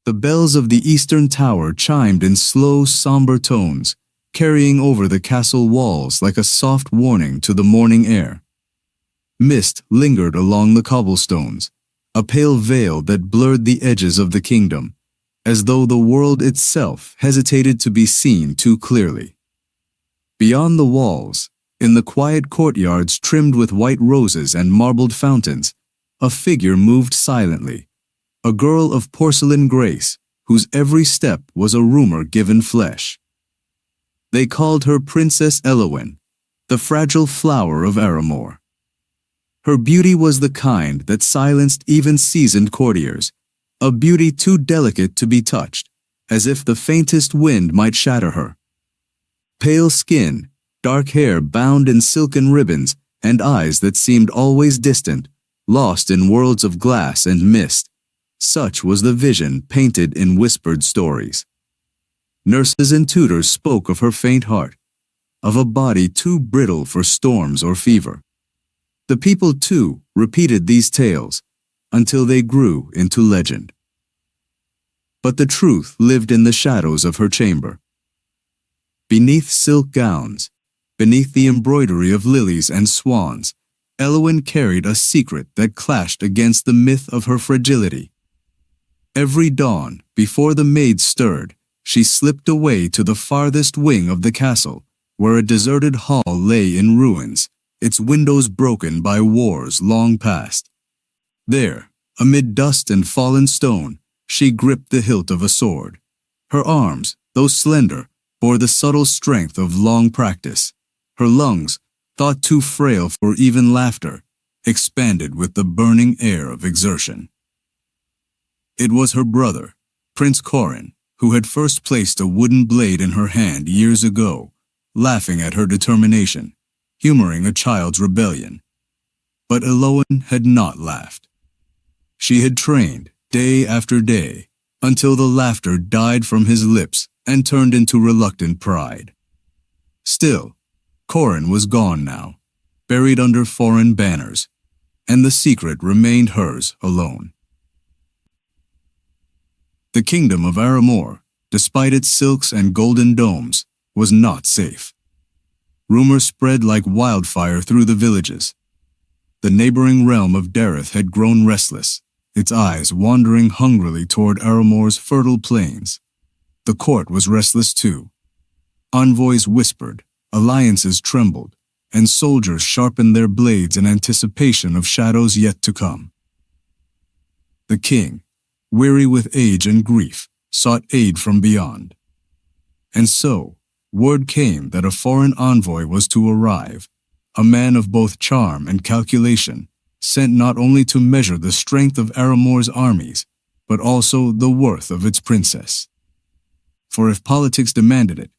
The bells of the eastern tower chimed in slow, somber tones, carrying over the castle walls like a soft warning to the morning air. Mist lingered along the cobblestones, a pale veil that blurred the edges of the kingdom, as though the world itself hesitated to be seen too clearly. Beyond the walls, in the quiet courtyards trimmed with white roses and marbled fountains, a figure moved silently, a girl of porcelain grace, whose every step was a rumor given flesh. They called her Princess Elowen, the fragile flower of Aramore. Her beauty was the kind that silenced even seasoned courtiers, a beauty too delicate to be touched, as if the faintest wind might shatter her. Pale skin, dark hair bound in silken ribbons, and eyes that seemed always distant, lost in worlds of glass and mist. Such was the vision painted in whispered stories. Nurses and tutors spoke of her faint heart, of a body too brittle for storms or fever. The people, too, repeated these tales, until they grew into legend. But the truth lived in the shadows of her chamber. Beneath silk gowns, beneath the embroidery of lilies and swans, Elowen carried a secret that clashed against the myth of her fragility. Every dawn, before the maids stirred, she slipped away to the farthest wing of the castle, where a deserted hall lay in ruins, its windows broken by wars long past. There, amid dust and fallen stone, she gripped the hilt of a sword. Her arms, though slender, bore the subtle strength of long practice. Her lungs, thought too frail for even laughter, expanded with the burning air of exertion. It was her brother, Prince Corin, who had first placed a wooden blade in her hand years ago, laughing at her determination, humoring a child's rebellion. But Elowen had not laughed. She had trained, day after day, until the laughter died from his lips and turned into reluctant pride. Still, Corin was gone now, buried under foreign banners, and the secret remained hers alone. The kingdom of Aramore, despite its silks and golden domes, was not safe. Rumors spread like wildfire through the villages. The neighboring realm of Dareth had grown restless, its eyes wandering hungrily toward Aramore's fertile plains. The court was restless too. Envoys whispered, alliances trembled, and soldiers sharpened their blades in anticipation of shadows yet to come. The king, weary with age and grief, sought aid from beyond. And so, word came that a foreign envoy was to arrive, a man of both charm and calculation, sent not only to measure the strength of Aramore's armies, but also the worth of its princess. For if politics demanded it,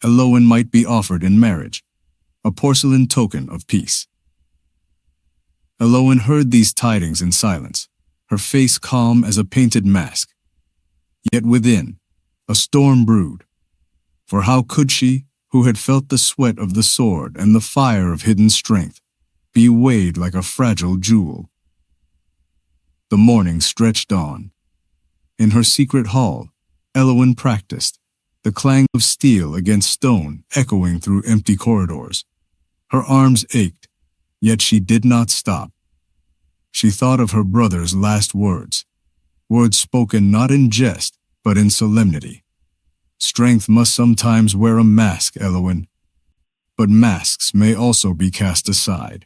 Elowen might be offered in marriage, a porcelain token of peace. Elowen heard these tidings in silence, her face calm as a painted mask. Yet within, a storm brewed. For how could she, who had felt the sweat of the sword and the fire of hidden strength, be weighed like a fragile jewel? The morning stretched on. In her secret hall, Elowen practiced, the clang of steel against stone echoing through empty corridors. Her arms ached, yet she did not stop. She thought of her brother's last words, words spoken not in jest, but in solemnity. Strength must sometimes wear a mask, Elowen, but masks may also be cast aside.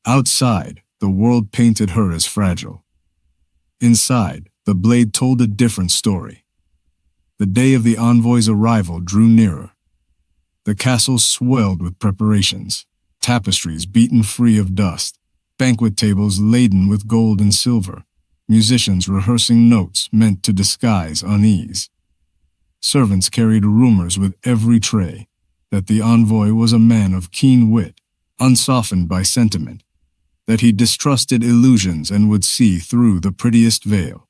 Outside, the world painted her as fragile. Inside, the blade told a different story. The day of the envoy's arrival drew nearer. The castle swelled with preparations, tapestries beaten free of dust, banquet tables laden with gold and silver, musicians rehearsing notes meant to disguise unease. Servants carried rumors with every tray that the envoy was a man of keen wit, unsoftened by sentiment, that he distrusted illusions and would see through the prettiest veil.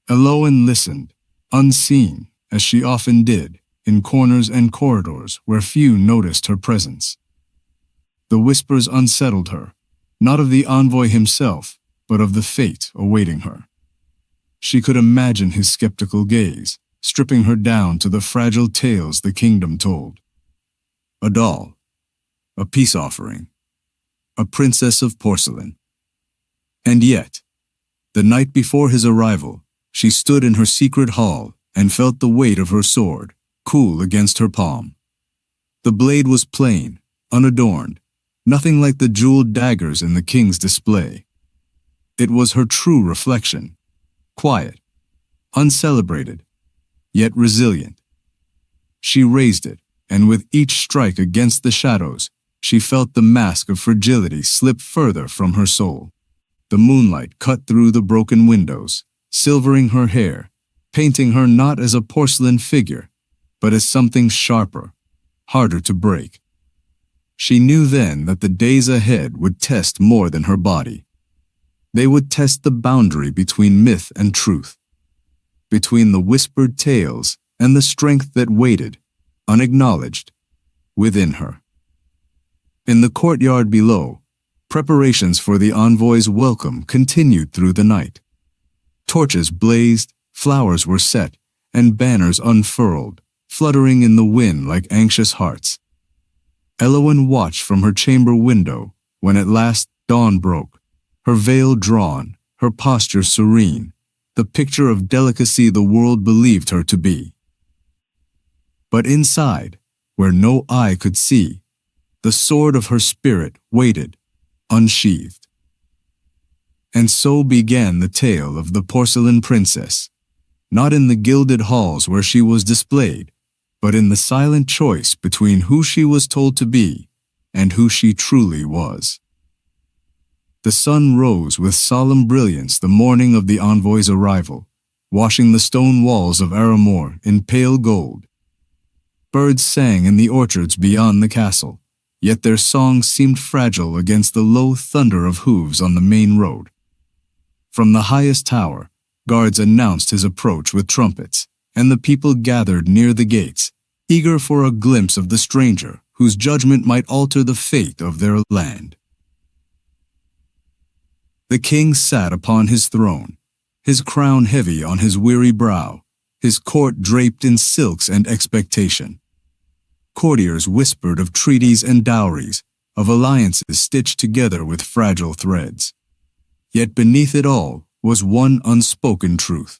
Elowen listened, unseen, as she often did, in corners and corridors where few noticed her presence. The whispers unsettled her, not of the envoy himself, but of the fate awaiting her. She could imagine his skeptical gaze, stripping her down to the fragile tales the kingdom told. A doll, a peace offering, a princess of porcelain. And yet, the night before his arrival, she stood in her secret hall and felt the weight of her sword, cool against her palm. The blade was plain, unadorned, nothing like the jeweled daggers in the king's display. It was her true reflection, quiet, uncelebrated, yet resilient. She raised it, and with each strike against the shadows, she felt the mask of fragility slip further from her soul. The moonlight cut through the broken windows, silvering her hair, painting her not as a porcelain figure, but as something sharper, harder to break. She knew then that the days ahead would test more than her body. They would test the boundary between myth and truth, between the whispered tales and the strength that waited, unacknowledged, within her. In the courtyard below, preparations for the envoy's welcome continued through the night. Torches blazed, flowers were set, and banners unfurled, fluttering in the wind like anxious hearts. Elowen watched from her chamber window when at last dawn broke, her veil drawn, her posture serene, the picture of delicacy the world believed her to be. But inside, where no eye could see, the sword of her spirit waited, unsheathed. And so began the tale of the Porcelain Princess, not in the gilded halls where she was displayed, but in the silent choice between who she was told to be and who she truly was. The sun rose with solemn brilliance the morning of the envoy's arrival, washing the stone walls of Aramore in pale gold. Birds sang in the orchards beyond the castle, yet their songs seemed fragile against the low thunder of hooves on the main road. From the highest tower, guards announced his approach with trumpets, and the people gathered near the gates, eager for a glimpse of the stranger whose judgment might alter the fate of their land. The king sat upon his throne, his crown heavy on his weary brow, his court draped in silks and expectation. Courtiers whispered of treaties and dowries, of alliances stitched together with fragile threads. Yet beneath it all was one unspoken truth.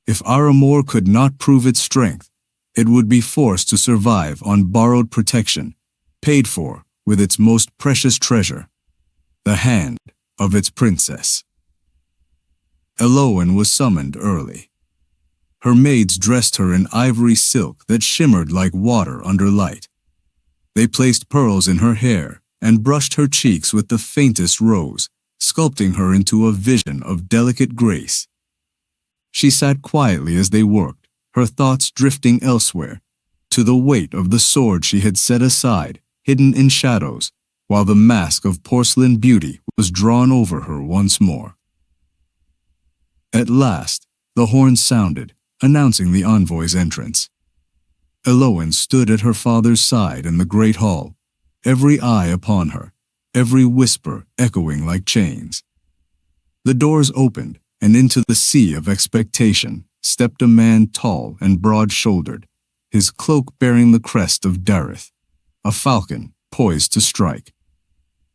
If Aramore could not prove its strength, it would be forced to survive on borrowed protection, paid for with its most precious treasure, the hand of its princess. Elowen was summoned early. Her maids dressed her in ivory silk that shimmered like water under light. They placed pearls in her hair and brushed her cheeks with the faintest rose, sculpting her into a vision of delicate grace. She sat quietly as they worked, her thoughts drifting elsewhere, to the weight of the sword she had set aside, hidden in shadows, while the mask of porcelain beauty was drawn over her once more. At last, the horn sounded, announcing the envoy's entrance. Elowen stood at her father's side in the great hall, every eye upon her, every whisper echoing like chains. The doors opened, and into the sea of expectation stepped a man tall and broad-shouldered, his cloak bearing the crest of Dareth, a falcon poised to strike.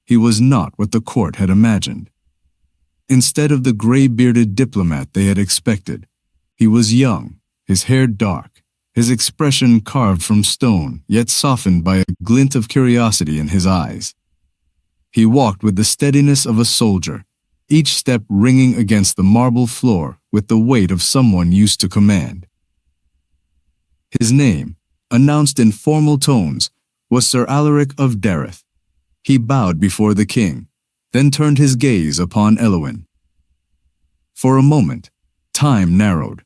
He was not what the court had imagined. Instead of the gray-bearded diplomat they had expected, he was young, his hair dark, his expression carved from stone, yet softened by a glint of curiosity in his eyes. He walked with the steadiness of a soldier, each step ringing against the marble floor with the weight of someone used to command. His name, announced in formal tones, was Sir Alaric of Dareth. He bowed before the king, then turned his gaze upon Elowen. For a moment, time narrowed.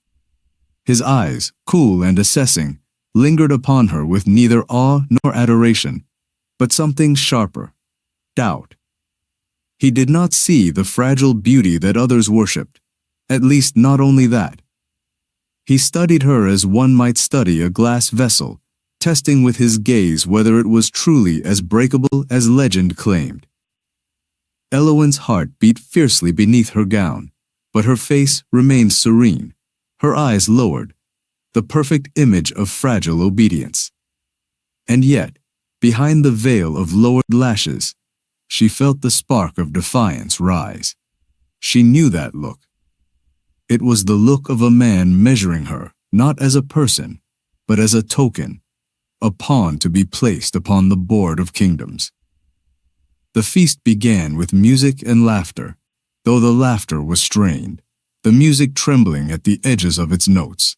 His eyes, cool and assessing, lingered upon her with neither awe nor adoration, but something sharper, doubt. He did not see the fragile beauty that others worshipped, at least not only that. He studied her as one might study a glass vessel, testing with his gaze whether it was truly as breakable as legend claimed. Elowen's heart beat fiercely beneath her gown, but her face remained serene, her eyes lowered, the perfect image of fragile obedience. And yet, behind the veil of lowered lashes, she felt the spark of defiance rise. She knew that look. It was the look of a man measuring her, not as a person, but as a token, a pawn to be placed upon the board of kingdoms. The feast began with music and laughter, though the laughter was strained, the music trembling at the edges of its notes.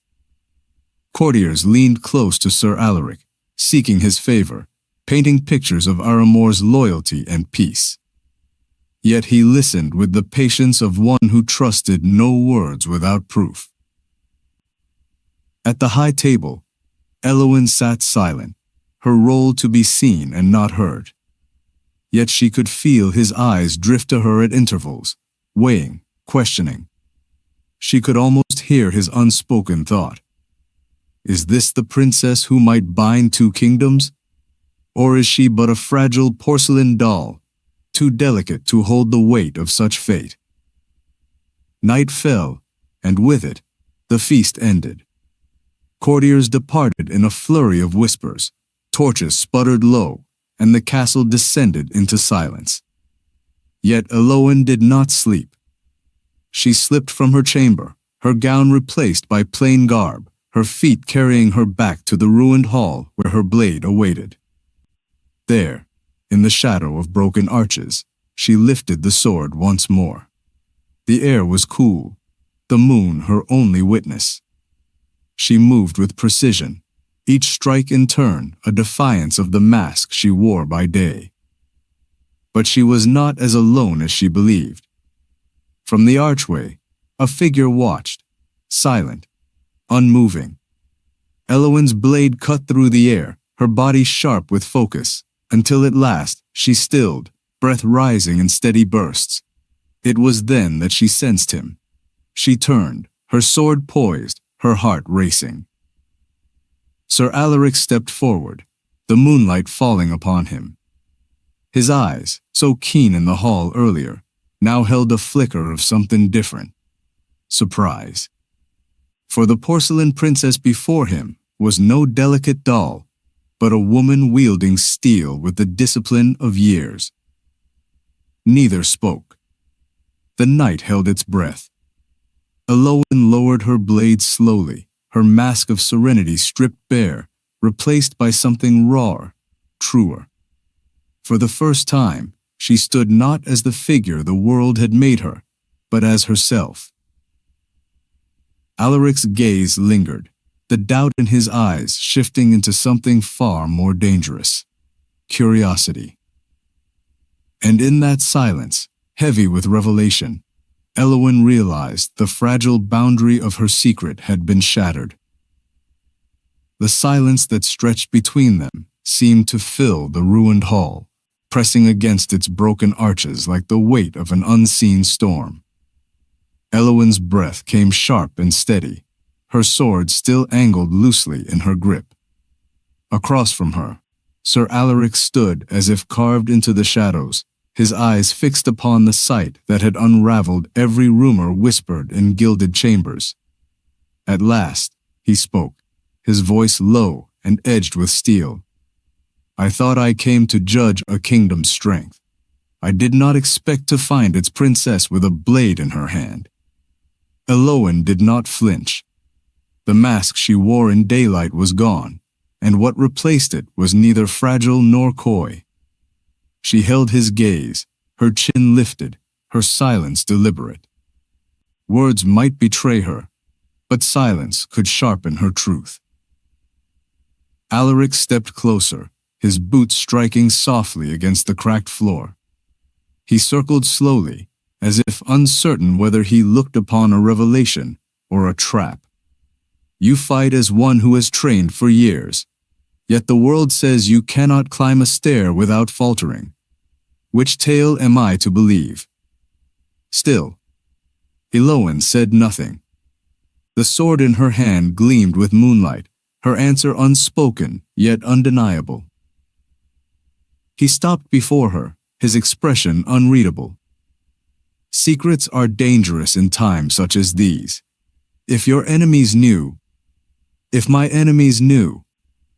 Courtiers leaned close to Sir Alaric, seeking his favor, painting pictures of Aramore's loyalty and peace. Yet he listened with the patience of one who trusted no words without proof. At the high table, Elowen sat silent, her role to be seen and not heard. Yet she could feel his eyes drift to her at intervals, weighing, questioning. She could almost hear his unspoken thought. Is this the princess who might bind two kingdoms? Or is she but a fragile porcelain doll, too delicate to hold the weight of such fate? Night fell, and with it, the feast ended. Courtiers departed in a flurry of whispers, torches sputtered low, and the castle descended into silence. Yet Elowen did not sleep. She slipped from her chamber, her gown replaced by plain garb, her feet carrying her back to the ruined hall where her blade awaited. There, in the shadow of broken arches, she lifted the sword once more. The air was cool, the moon her only witness. She moved with precision, each strike in turn a defiance of the mask she wore by day. But she was not as alone as she believed. From the archway, a figure watched, silent, unmoving. Elowen's blade cut through the air, her body sharp with focus, until at last she stilled, breath rising in steady bursts. It was then that she sensed him. She turned, her sword poised, her heart racing. Sir Alaric stepped forward, the moonlight falling upon him. His eyes, so keen in the hall earlier, now held a flicker of something different. Surprise. For the porcelain princess before him was no delicate doll, but a woman wielding steel with the discipline of years. Neither spoke. The night held its breath. Elowen lowered her blade slowly, her mask of serenity stripped bare, replaced by something rawer, truer. For the first time, she stood not as the figure the world had made her, but as herself. Alaric's gaze lingered, the doubt in his eyes shifting into something far more dangerous: curiosity. And in that silence, heavy with revelation, Elowen realized the fragile boundary of her secret had been shattered. The silence that stretched between them seemed to fill the ruined hall, pressing against its broken arches like the weight of an unseen storm. Elowen's breath came sharp and steady, her sword still angled loosely in her grip. Across from her, Sir Alaric stood as if carved into the shadows, his eyes fixed upon the sight that had unraveled every rumor whispered in gilded chambers. At last, he spoke, his voice low and edged with steel. I thought I came to judge a kingdom's strength. I did not expect to find its princess with a blade in her hand. Elowen did not flinch. The mask she wore in daylight was gone, and what replaced it was neither fragile nor coy. She held his gaze, her chin lifted, her silence deliberate. Words might betray her, but silence could sharpen her truth. Alaric stepped closer, his boots striking softly against the cracked floor. He circled slowly, as if uncertain whether he looked upon a revelation or a trap. You fight as one who has trained for years, yet the world says you cannot climb a stair without faltering. Which tale am I to believe? Still, Elowen said nothing. The sword in her hand gleamed with moonlight, her answer unspoken yet undeniable. He stopped before her, his expression unreadable. Secrets are dangerous in times such as these. If your enemies knew, if my enemies knew,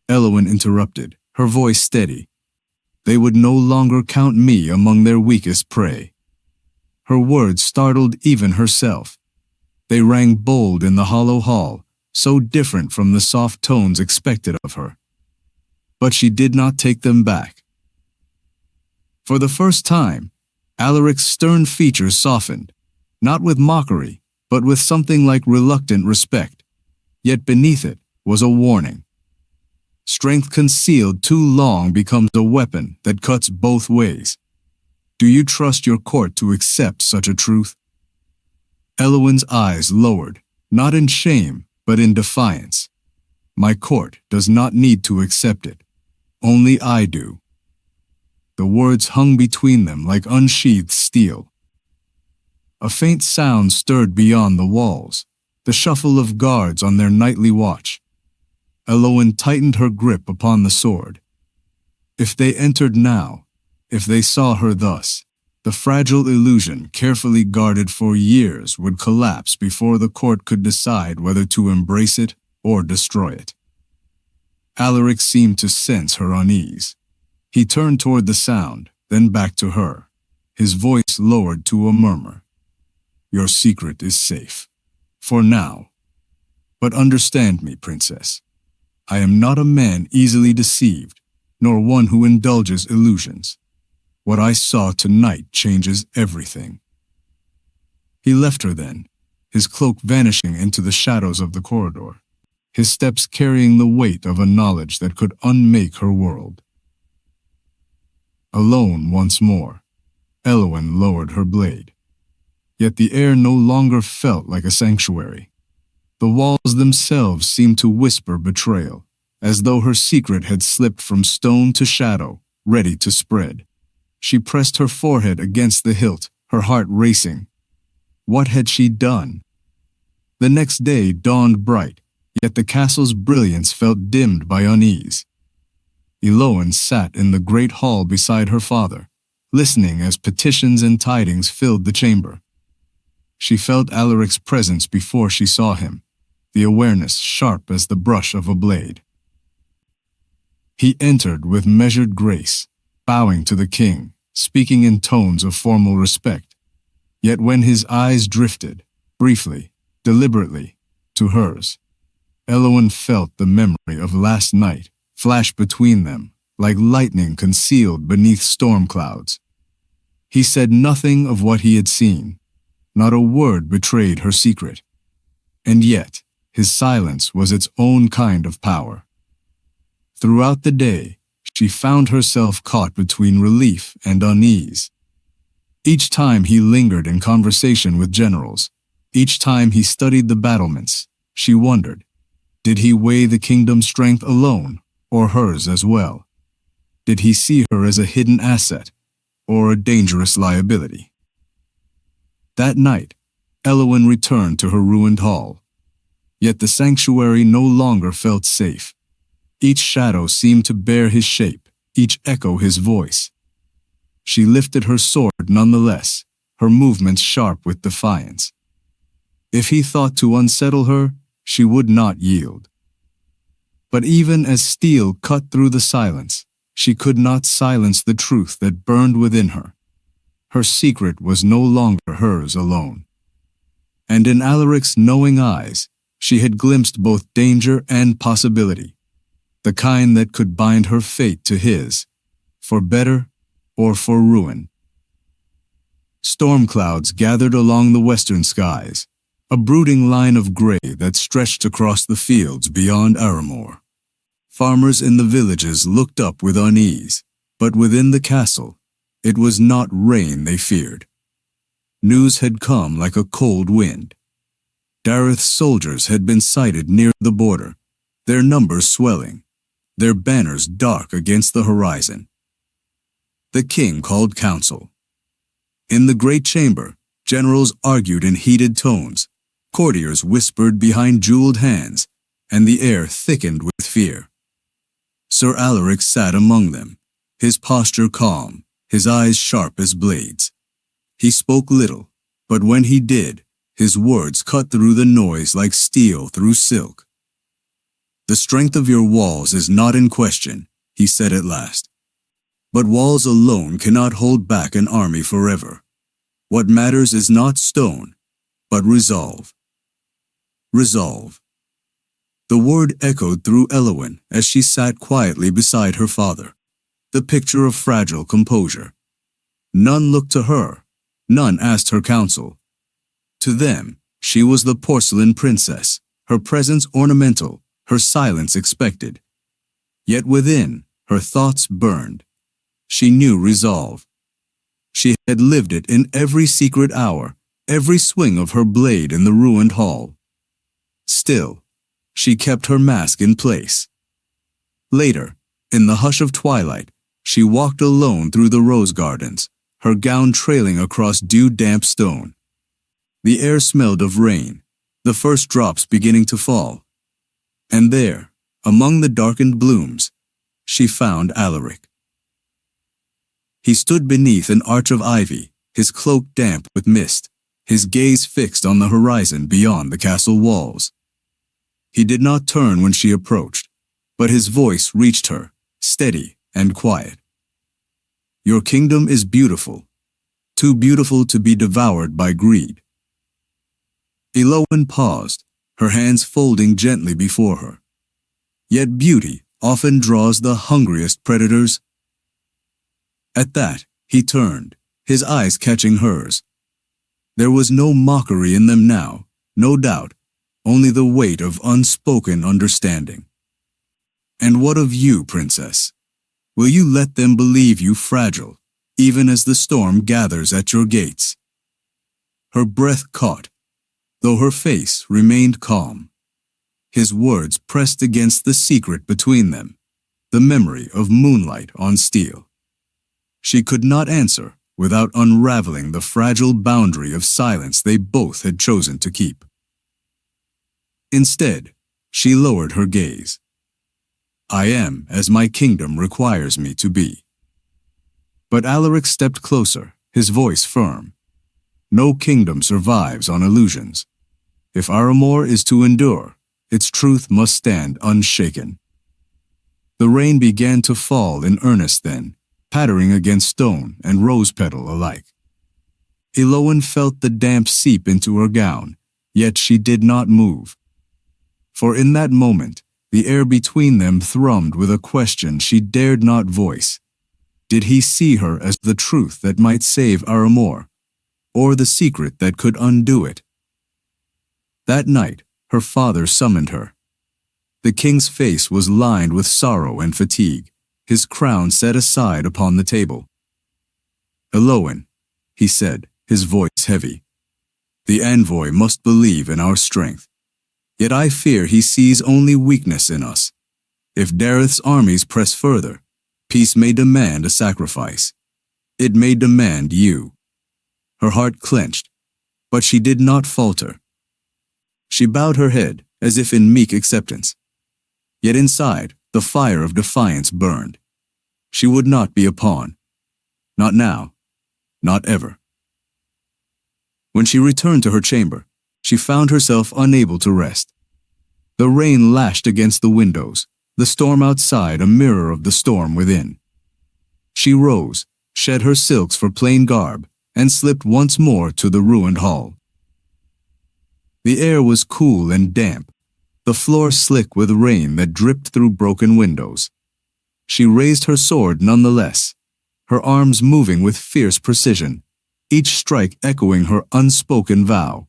Elowen interrupted, her voice steady, they would no longer count me among their weakest prey. Her words startled even herself. They rang bold in the hollow hall, so different from the soft tones expected of her. But she did not take them back. For the first time, Alaric's stern features softened, not with mockery, but with something like reluctant respect. Yet beneath it was a warning. Strength concealed too long becomes a weapon that cuts both ways. Do you trust your court to accept such a truth? Elowen's eyes lowered, not in shame, but in defiance. My court does not need to accept it. Only I do. The words hung between them like unsheathed steel. A faint sound stirred beyond the walls, the shuffle of guards on their nightly watch. Elowen tightened her grip upon the sword. If they entered now, if they saw her thus, the fragile illusion carefully guarded for years would collapse before the court could decide whether to embrace it or destroy it. Alaric seemed to sense her unease. He turned toward the sound, then back to her, his voice lowered to a murmur. Your secret is safe. For now. But understand me, Princess. I am not a man easily deceived, nor one who indulges illusions. What I saw tonight changes everything. He left her then, his cloak vanishing into the shadows of the corridor, his steps carrying the weight of a knowledge that could unmake her world. Alone once more, Elowen lowered her blade. Yet the air no longer felt like a sanctuary. The walls themselves seemed to whisper betrayal, as though her secret had slipped from stone to shadow, ready to spread. She pressed her forehead against the hilt, her heart racing. What had she done? The next day dawned bright, yet the castle's brilliance felt dimmed by unease. Elowen sat in the great hall beside her father, listening as petitions and tidings filled the chamber. She felt Alaric's presence before she saw him, the awareness sharp as the brush of a blade. He entered with measured grace, bowing to the king, speaking in tones of formal respect. Yet when his eyes drifted, briefly, deliberately, to hers, Elowen felt the memory of last night flash between them, like lightning concealed beneath storm clouds. He said nothing of what he had seen. Not a word betrayed her secret. And yet, his silence was its own kind of power. Throughout the day, she found herself caught between relief and unease. Each time he lingered in conversation with generals, each time he studied the battlements, she wondered, did he weigh the kingdom's strength alone, or hers as well? Did he see her as a hidden asset, or a dangerous liability? That night, Elowen returned to her ruined hall. Yet the sanctuary no longer felt safe. Each shadow seemed to bear his shape, each echo his voice. She lifted her sword nonetheless, her movements sharp with defiance. If he thought to unsettle her, she would not yield. But even as steel cut through the silence, she could not silence the truth that burned within her. Her secret was no longer hers alone. And in Alaric's knowing eyes, she had glimpsed both danger and possibility, the kind that could bind her fate to his, for better or for ruin. Storm clouds gathered along the western skies, a brooding line of gray that stretched across the fields beyond Aramore. Farmers in the villages looked up with unease, but within the castle, it was not rain they feared. News had come like a cold wind. Dareth's soldiers had been sighted near the border, their numbers swelling, their banners dark against the horizon. The king called council. In the great chamber, generals argued in heated tones, courtiers whispered behind jeweled hands, and the air thickened with fear. Sir Alaric sat among them, his posture calm, his eyes sharp as blades. He spoke little, But when he did, his words cut through the noise like steel through silk. "The strength of your walls is not in question," he said at last. "But walls alone cannot hold back an army forever. What matters is not stone, but resolve." Resolve. The word echoed through Elowen as she sat quietly beside her father, the picture of fragile composure. None looked to her, none asked her counsel. To them, she was the porcelain princess, her presence ornamental, her silence expected. Yet within, her thoughts burned. She knew resolve. She had lived it in every secret hour, every swing of her blade in the ruined hall. Still, she kept her mask in place. Later, in the hush of twilight, she walked alone through the rose gardens, her gown trailing across dew-damp stone. The air smelled of rain, the first drops beginning to fall. And there, among the darkened blooms, she found Alaric. He stood beneath an arch of ivy, his cloak damp with mist, his gaze fixed on the horizon beyond the castle walls. He did not turn when she approached, but his voice reached her, steady and quiet. "Your kingdom is beautiful, too beautiful to be devoured by greed." Elowen paused, her hands folding gently before her. Yet beauty often draws the hungriest predators. At that, he turned, his eyes catching hers. There was no mockery in them now, no doubt, only the weight of unspoken understanding. "And what of you, princess? Will you let them believe you fragile, even as the storm gathers at your gates?" Her breath caught, though her face remained calm. His words pressed against the secret between them, the memory of moonlight on steel. She could not answer without unraveling the fragile boundary of silence they both had chosen to keep. Instead, she lowered her gaze. "I am as my kingdom requires me to be." But Alaric stepped closer, his voice firm. "No kingdom survives on illusions. If Aramore is to endure, its truth must stand unshaken." The rain began to fall in earnest then, pattering against stone and rose petal alike. Elowen felt the damp seep into her gown, yet she did not move. For in that moment, the air between them thrummed with a question she dared not voice. Did he see her as the truth that might save Aramore, or the secret that could undo it? That night, her father summoned her. The king's face was lined with sorrow and fatigue, his crown set aside upon the table. "Elowen," he said, his voice heavy, "the envoy must believe in our strength. Yet I fear he sees only weakness in us. If Dareth's armies press further, peace may demand a sacrifice. It may demand you." Her heart clenched, but she did not falter. She bowed her head as if in meek acceptance. Yet inside, the fire of defiance burned. She would not be a pawn. Not now. Not ever. When she returned to her chamber, she found herself unable to rest. The rain lashed against the windows, the storm outside a mirror of the storm within. She rose, shed her silks for plain garb, and slipped once more to the ruined hall. The air was cool and damp, the floor slick with rain that dripped through broken windows. She raised her sword nonetheless, her arms moving with fierce precision, each strike echoing her unspoken vow.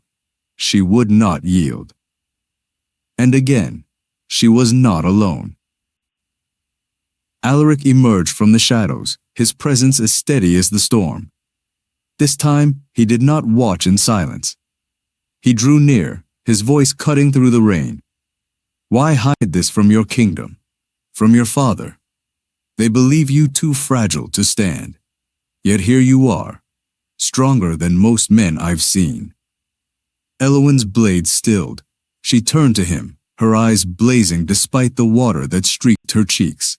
She would not yield. And again, she was not alone. Alaric emerged from the shadows, his presence as steady as the storm. This time, he did not watch in silence. He drew near, his voice cutting through the rain. "Why hide this from your kingdom, from your father? They believe you too fragile to stand. Yet here you are, stronger than most men I've seen." Elowen's blade stilled. She turned to him, her eyes blazing despite the water that streaked her cheeks.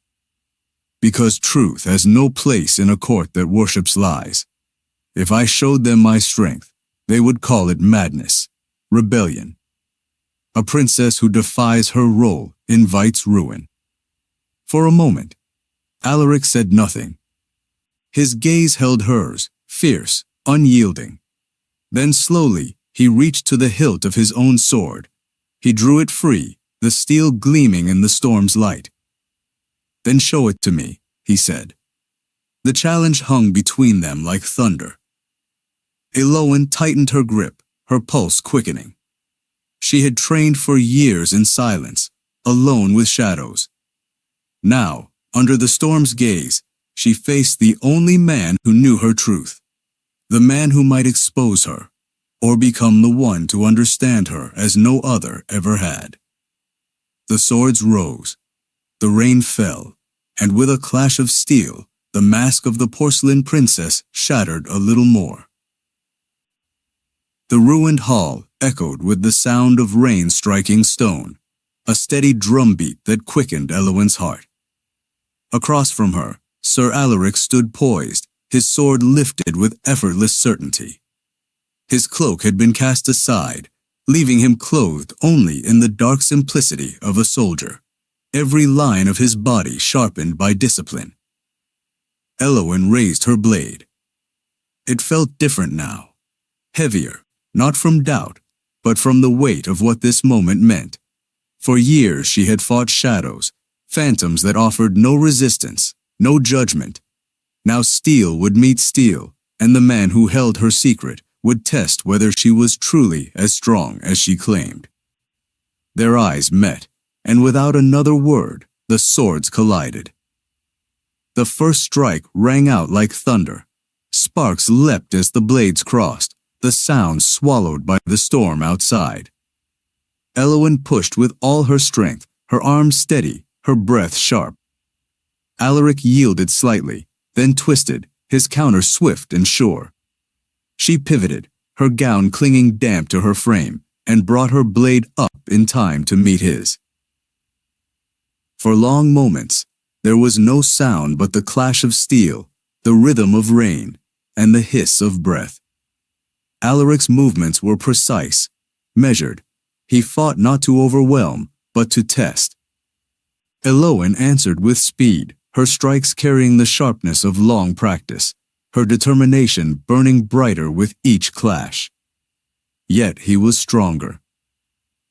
"Because truth has no place in a court that worships lies. If I showed them my strength, They would call it madness, rebellion. A princess who defies her role invites ruin. For a moment, Alaric said nothing. His gaze held hers, fierce, unyielding. Then slowly, he reached to the hilt of his own sword. He drew it free, the steel gleaming in the storm's light. "Then show it to me," he said. The challenge hung between them like thunder. Elowen tightened her grip, her pulse quickening. She had trained for years in silence, alone with shadows. Now, under the storm's gaze, she faced the only man who knew her truth. The man who might expose her, or become the one to understand her as no other ever had. The swords rose, the rain fell, and with a clash of steel, the mask of the Porcelain Princess shattered a little more. The ruined hall echoed with the sound of rain striking stone, a steady drumbeat that quickened Elowen's heart. Across from her, Sir Alaric stood poised, his sword lifted with effortless certainty. His cloak had been cast aside, leaving him clothed only in the dark simplicity of a soldier, every line of his body sharpened by discipline. Elowen raised her blade. It felt different now, heavier, not from doubt, but from the weight of what this moment meant. For years she had fought shadows, phantoms that offered no resistance, no judgment. Now steel would meet steel, and the man who held her secret would test whether she was truly as strong as she claimed. Their eyes met, and without another word, the swords collided. The first strike rang out like thunder. Sparks leapt as the blades crossed, the sound swallowed by the storm outside. Elowen pushed with all her strength, her arms steady, her breath sharp. Alaric yielded slightly, then twisted, his counter swift and sure. She pivoted, her gown clinging damp to her frame, and brought her blade up in time to meet his. For long moments, there was no sound but the clash of steel, the rhythm of rain, and the hiss of breath. Alaric's movements were precise, measured. He fought not to overwhelm, but to test. Elowen answered with speed, her strikes carrying the sharpness of long practice, her determination burning brighter with each clash. Yet he was stronger.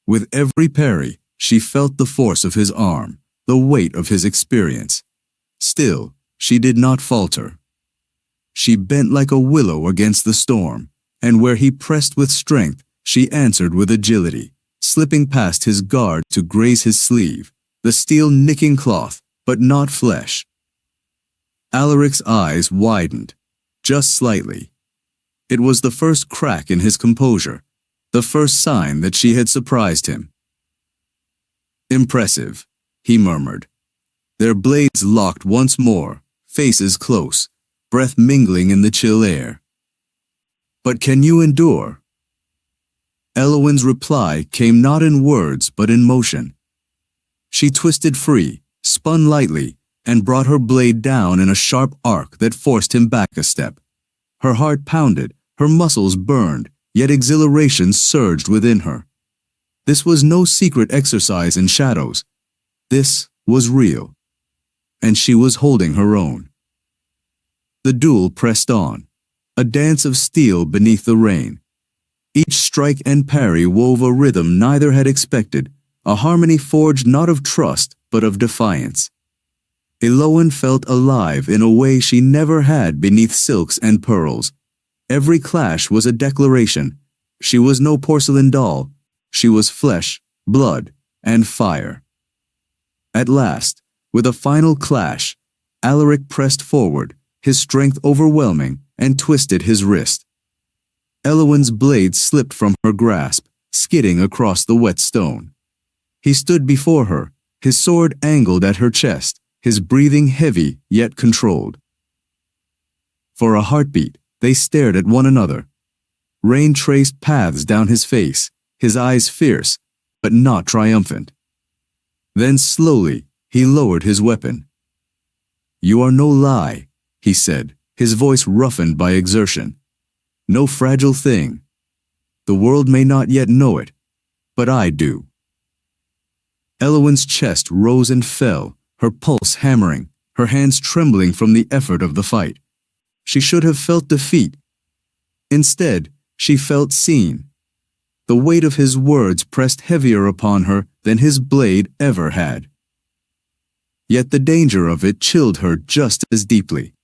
With every parry, she felt the force of his arm, the weight of his experience. Still, she did not falter. She bent like a willow against the storm, and where he pressed with strength, she answered with agility, slipping past his guard to graze his sleeve, the steel nicking cloth, but not flesh. Alaric's eyes widened, just slightly. It was the first crack in his composure, the first sign that she had surprised him. "Impressive," he murmured. Their blades locked once more, faces close, breath mingling in the chill air. "But can you endure?" Elowen's reply came not in words but in motion. She twisted free, spun lightly, and brought her blade down in a sharp arc that forced him back a step. Her heart pounded, her muscles burned, yet exhilaration surged within her. This was no secret exercise in shadows. This was real. And she was holding her own. The duel pressed on, a dance of steel beneath the rain. Each strike and parry wove a rhythm neither had expected, a harmony forged not of trust, but of defiance. Elowen felt alive in a way she never had beneath silks and pearls. Every clash was a declaration. She was no porcelain doll. She was flesh, blood, and fire. At last, with a final clash, Alaric pressed forward, his strength overwhelming, and twisted his wrist. Elowen's blade slipped from her grasp, skidding across the wet stone. He stood before her, his sword angled at her chest, his breathing heavy yet controlled. For a heartbeat, they stared at one another. Rain traced paths down his face, his eyes fierce, but not triumphant. Then slowly, he lowered his weapon. "You are no lie," he said, his voice roughened by exertion. "No fragile thing. The world may not yet know it, but I do." Elowen's chest rose and fell, her pulse hammering, her hands trembling from the effort of the fight. She should have felt defeat. Instead, she felt seen. The weight of his words pressed heavier upon her than his blade ever had. Yet the danger of it chilled her just as deeply.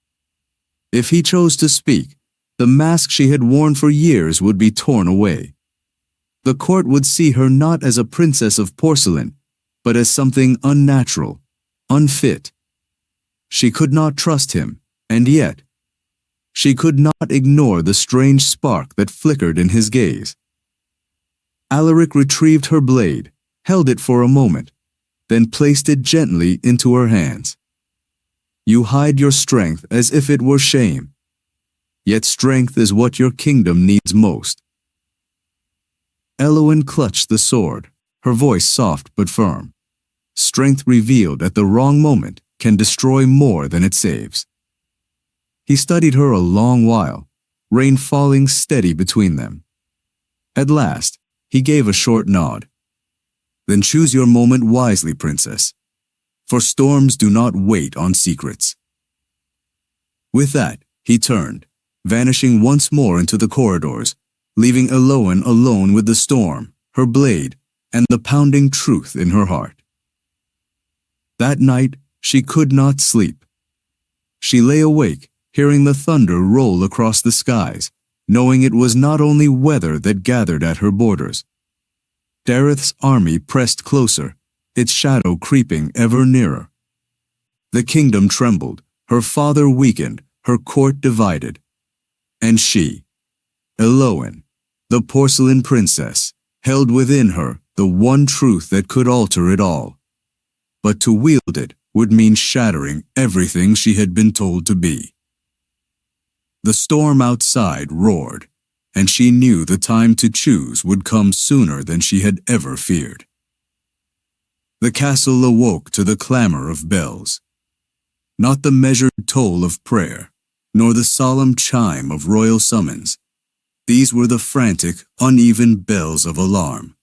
If he chose to speak, the mask she had worn for years would be torn away. The court would see her not as a princess of porcelain, but as something unnatural, unfit. She could not trust him, and yet, she could not ignore the strange spark that flickered in his gaze. Alaric retrieved her blade, held it for a moment, then placed it gently into her hands. "You hide your strength as if it were shame. Yet strength is what your kingdom needs most." Elowen clutched the sword, her voice soft but firm. Strength revealed at the wrong moment can destroy more than it saves. He studied her a long while, rain falling steady between them. At last, he gave a short nod. "Then choose your moment wisely, princess, for storms do not wait on secrets." With that, he turned, vanishing once more into the corridors, leaving Elowen alone with the storm, her blade, and the pounding truth in her heart. That night, she could not sleep. She lay awake, hearing the thunder roll across the skies, knowing it was not only weather that gathered at her borders. Dareth's army pressed closer, its shadow creeping ever nearer. The kingdom trembled, her father weakened, her court divided. And she, Elowen, the porcelain princess, held within her the one truth that could alter it all. But to wield it would mean shattering everything she had been told to be. The storm outside roared, and she knew the time to choose would come sooner than she had ever feared. The castle awoke to the clamor of bells. Not the measured toll of prayer, nor the solemn chime of royal summons. These were the frantic, uneven bells of alarm.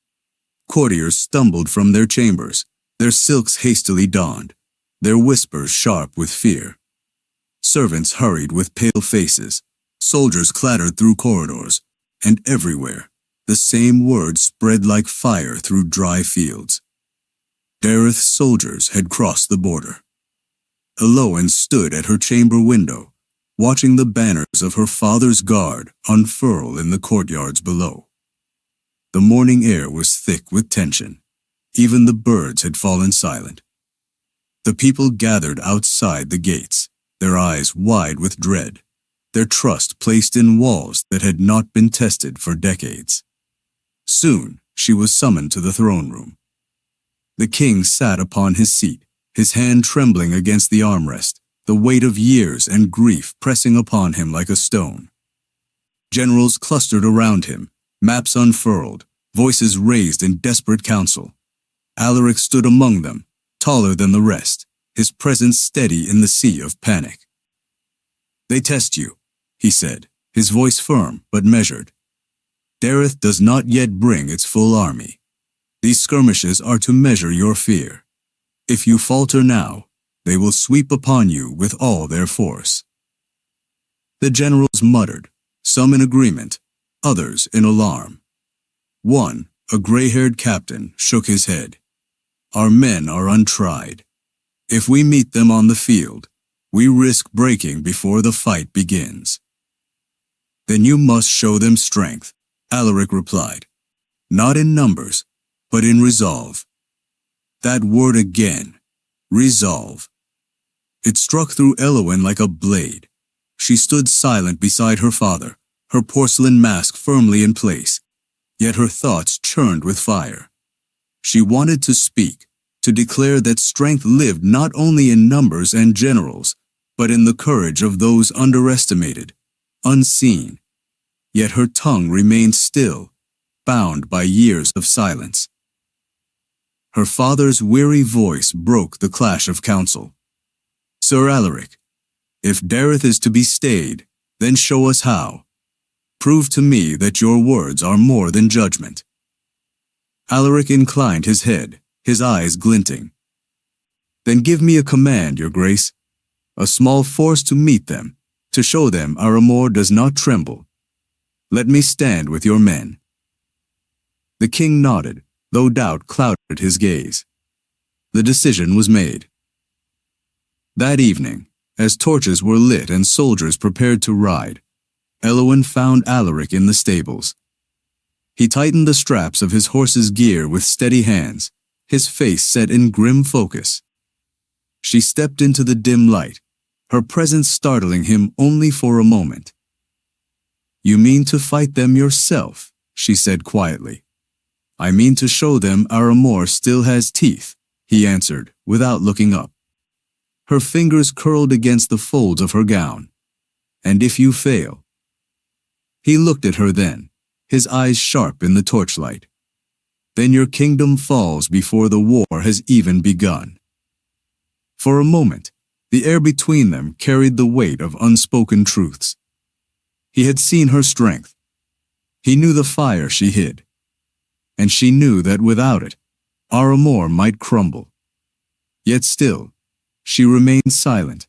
Courtiers stumbled from their chambers, their silks hastily donned, their whispers sharp with fear. Servants hurried with pale faces, soldiers clattered through corridors, and everywhere, the same words spread like fire through dry fields. Dareth's soldiers had crossed the border. Elowen stood at her chamber window, watching the banners of her father's guard unfurl in the courtyards below. The morning air was thick with tension. Even the birds had fallen silent. The people gathered outside the gates, their eyes wide with dread, their trust placed in walls that had not been tested for decades. Soon, she was summoned to the throne room. The king sat upon his seat, his hand trembling against the armrest, the weight of years and grief pressing upon him like a stone. Generals clustered around him, maps unfurled, voices raised in desperate counsel. Alaric stood among them, taller than the rest, his presence steady in the sea of panic. "They test you," he said, his voice firm but measured. "Dareth does not yet bring its full army. These skirmishes are to measure your fear. If you falter now, they will sweep upon you with all their force." The generals muttered, some in agreement, others in alarm. One, a gray-haired captain, shook his head. "Our men are untried. If we meet them on the field, we risk breaking before the fight begins." "Then you must show them strength," Alaric replied. "Not in numbers, but in resolve." That word again, resolve. It struck through Elowen like a blade. She stood silent beside her father, her porcelain mask firmly in place, yet her thoughts churned with fire. She wanted to speak, to declare that strength lived not only in numbers and generals, but in the courage of those underestimated, unseen. Yet her tongue remained still, bound by years of silence. Her father's weary voice broke the clash of counsel. "Sir Alaric, if Dareth is to be stayed, then show us how. Prove to me that your words are more than judgment." Alaric inclined his head, his eyes glinting. "Then give me a command, your grace. A small force to meet them, to show them Aramore does not tremble. Let me stand with your men." The king nodded, though doubt clouded his gaze. The decision was made. That evening, as torches were lit and soldiers prepared to ride, Elowen found Alaric in the stables. He tightened the straps of his horse's gear with steady hands, his face set in grim focus. She stepped into the dim light, her presence startling him only for a moment. "You mean to fight them yourself," she said quietly. "I mean to show them Aramore still has teeth," he answered, without looking up. Her fingers curled against the folds of her gown. "And if you fail?" He looked at her then, his eyes sharp in the torchlight. "Then your kingdom falls before the war has even begun." For a moment, the air between them carried the weight of unspoken truths. He had seen her strength. He knew the fire she hid. And she knew that without it, Aramore might crumble. Yet still, she remained silent,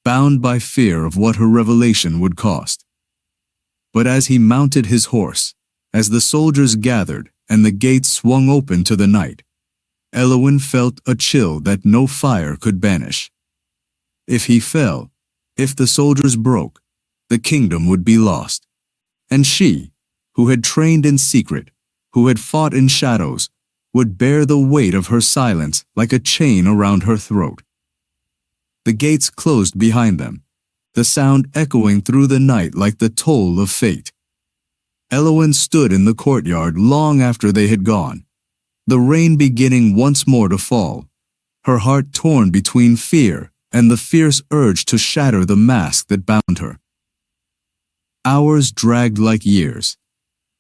bound by fear of what her revelation would cost. But as he mounted his horse, as the soldiers gathered and the gates swung open to the night, Elowen felt a chill that no fire could banish. If he fell, if the soldiers broke, the kingdom would be lost. And she, who had trained in secret, who had fought in shadows, would bear the weight of her silence like a chain around her throat. The gates closed behind them, the sound echoing through the night like the toll of fate. Elowen stood in the courtyard long after they had gone, the rain beginning once more to fall, her heart torn between fear and the fierce urge to shatter the mask that bound her. Hours dragged like years.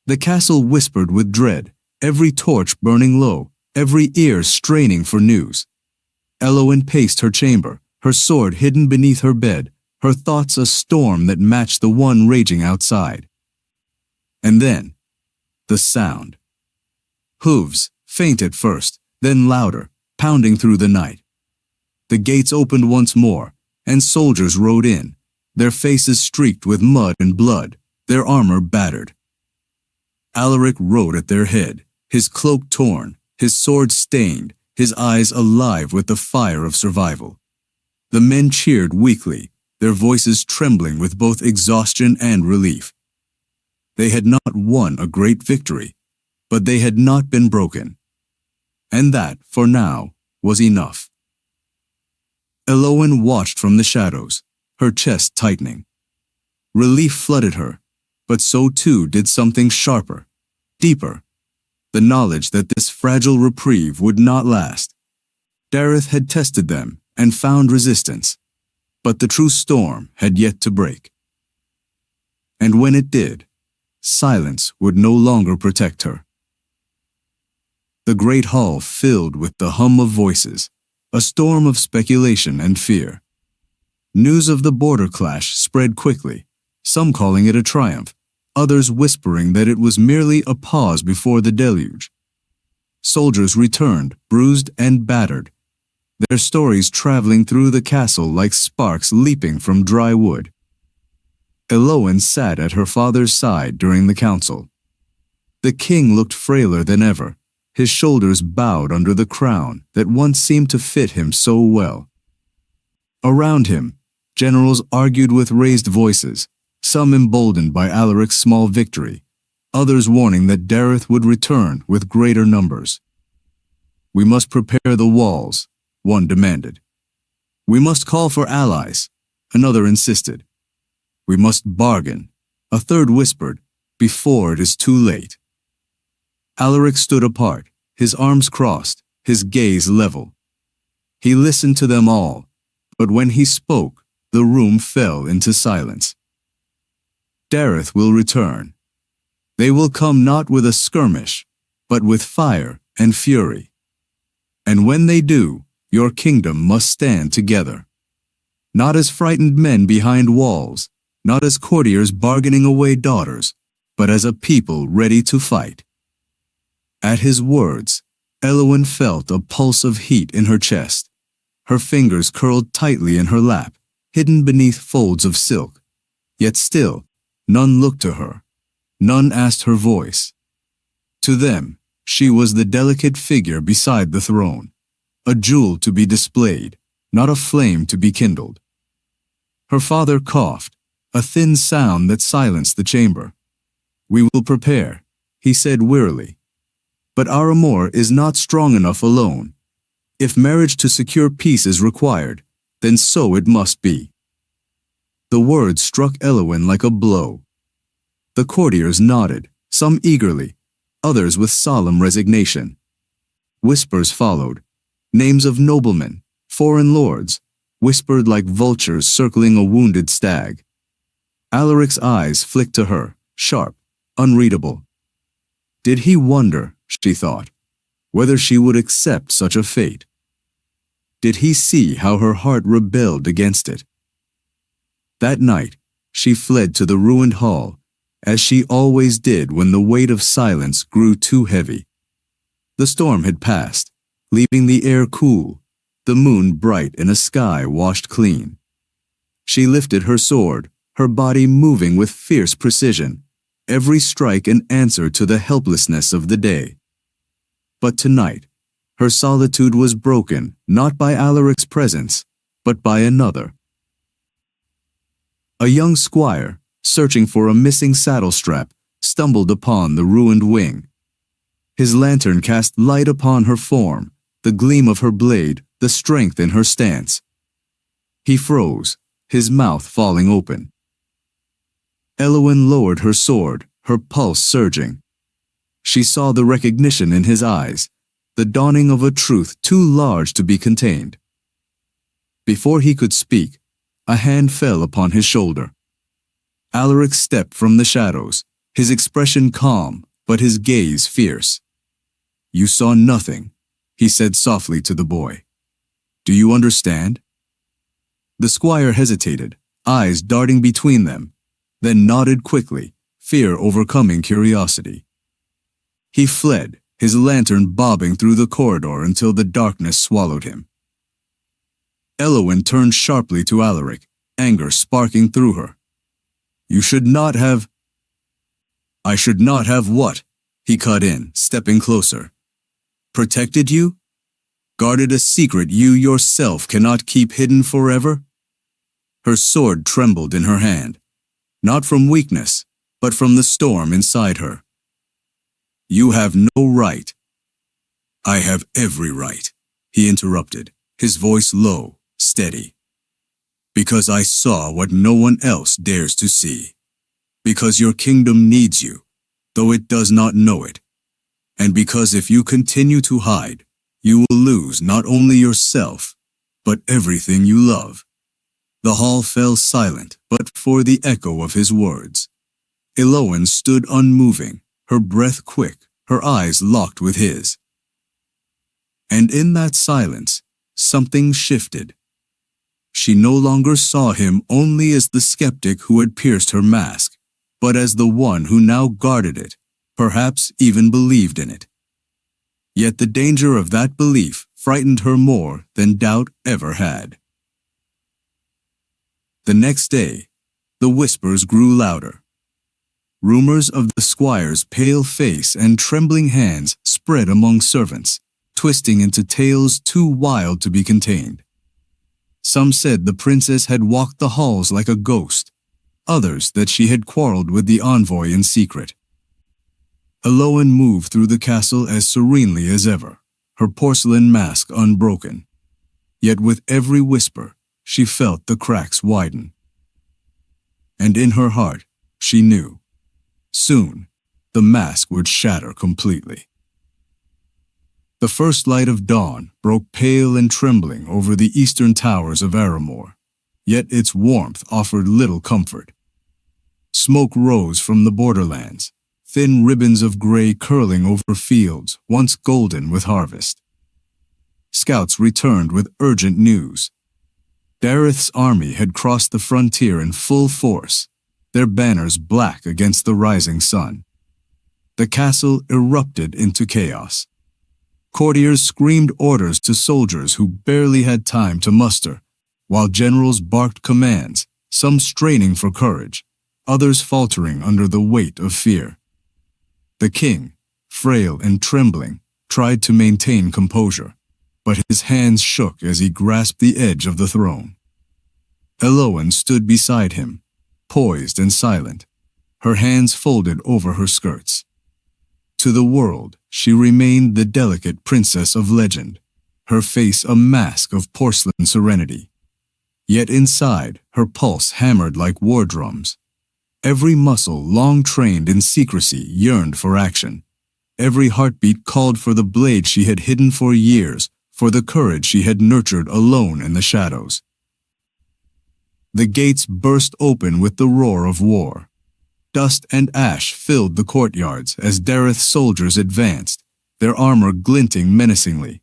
The castle whispered with dread, every torch burning low, every ear straining for news. Elowen paced her chamber, her sword hidden beneath her bed, her thoughts a storm that matched the one raging outside. And then, the sound. Hooves, faint at first, then louder, pounding through the night. The gates opened once more, and soldiers rode in, their faces streaked with mud and blood, their armor battered. Alaric rode at their head, his cloak torn, his sword stained, his eyes alive with the fire of survival. The men cheered weakly, their voices trembling with both exhaustion and relief. They had not won a great victory, but they had not been broken. And that, for now, was enough. Elowen watched from the shadows, her chest tightening. Relief flooded her, but so too did something sharper, deeper, the knowledge that this fragile reprieve would not last. Dareth had tested them and found resistance, but the true storm had yet to break. And when it did, silence would no longer protect her. The great hall filled with the hum of voices, a storm of speculation and fear. News of the border clash spread quickly, some calling it a triumph, others whispering that it was merely a pause before the deluge. Soldiers returned, bruised and battered, their stories traveling through the castle like sparks leaping from dry wood. Elowen sat at her father's side during the council. The king looked frailer than ever, his shoulders bowed under the crown that once seemed to fit him so well. Around him, generals argued with raised voices, some emboldened by Alaric's small victory, others warning that Dareth would return with greater numbers. "We must prepare the walls," one demanded. "We must call for allies," another insisted. "We must bargain," a third whispered, "before it is too late." Alaric stood apart, his arms crossed, his gaze level. He listened to them all, but when he spoke, the room fell into silence. "Dareth will return. They will come not with a skirmish, but with fire and fury. And when they do, your kingdom must stand together. Not as frightened men behind walls, not as courtiers bargaining away daughters, but as a people ready to fight. At his words, Elowen felt a pulse of heat in her chest. Her fingers curled tightly in her lap, hidden beneath folds of silk. Yet still, none looked to her. None asked her voice. To them, she was the delicate figure beside the throne, a jewel to be displayed, not a flame to be kindled. Her father coughed, a thin sound that silenced the chamber. "We will prepare," he said wearily. "But Aramore is not strong enough alone. If marriage to secure peace is required, then so it must be." The words struck Elowen like a blow. The courtiers nodded, some eagerly, others with solemn resignation. Whispers followed, names of noblemen, foreign lords, whispered like vultures circling a wounded stag. Alaric's eyes flicked to her, sharp, unreadable. Did he wonder, she thought, whether she would accept such a fate? Did he see how her heart rebelled against it? That night, she fled to the ruined hall, as she always did when the weight of silence grew too heavy. The storm had passed, leaving the air cool, the moon bright in a sky washed clean. She lifted her sword, her body moving with fierce precision, every strike an answer to the helplessness of the day. But tonight, her solitude was broken not by Alaric's presence, but by another. A young squire, searching for a missing saddle strap, stumbled upon the ruined wing. His lantern cast light upon her form, the gleam of her blade, the strength in her stance. He froze, his mouth falling open. Elowen lowered her sword, her pulse surging. She saw the recognition in his eyes, the dawning of a truth too large to be contained. Before he could speak, a hand fell upon his shoulder. Alaric stepped from the shadows, his expression calm, but his gaze fierce. "You saw nothing," he said softly to the boy. "Do you understand?" The squire hesitated, eyes darting between them, then nodded quickly, fear overcoming curiosity. He fled, his lantern bobbing through the corridor until the darkness swallowed him. Elowen turned sharply to Alaric, anger sparking through her. "You should not have—" "I should not have what?" he cut in, stepping closer. "Protected you? Guarded a secret you yourself cannot keep hidden forever?" Her sword trembled in her hand, not from weakness, but from the storm inside her. "You have no right." "I have every right," he interrupted, his voice low, steady. "Because I saw what no one else dares to see. Because your kingdom needs you, though it does not know it. And because if you continue to hide, you will lose not only yourself, but everything you love." The hall fell silent but for the echo of his words. Elowen stood unmoving, her breath quick, her eyes locked with his. And in that silence, something shifted. She no longer saw him only as the skeptic who had pierced her mask, but as the one who now guarded it, perhaps even believed in it. Yet the danger of that belief frightened her more than doubt ever had. The next day, the whispers grew louder. Rumors of the squire's pale face and trembling hands spread among servants, twisting into tales too wild to be contained. Some said the princess had walked the halls like a ghost, others that she had quarreled with the envoy in secret. Elowen moved through the castle as serenely as ever, her porcelain mask unbroken. Yet with every whisper, she felt the cracks widen. And in her heart, she knew. Soon, the mask would shatter completely. The first light of dawn broke pale and trembling over the eastern towers of Aramore, yet its warmth offered little comfort. Smoke rose from the borderlands, thin ribbons of gray curling over fields once golden with harvest. Scouts returned with urgent news. Dareth's army had crossed the frontier in full force, their banners black against the rising sun. The castle erupted into chaos. Courtiers screamed orders to soldiers who barely had time to muster, while generals barked commands, some straining for courage, others faltering under the weight of fear. The king, frail and trembling, tried to maintain composure, but his hands shook as he grasped the edge of the throne. Elowen stood beside him, poised and silent, her hands folded over her skirts. To the world, she remained the delicate princess of legend, her face a mask of porcelain serenity. Yet inside, her pulse hammered like war drums. Every muscle long trained in secrecy yearned for action. Every heartbeat called for the blade she had hidden for years, for the courage she had nurtured alone in the shadows. The gates burst open with the roar of war. Dust and ash filled the courtyards as Dareth's soldiers advanced, their armor glinting menacingly.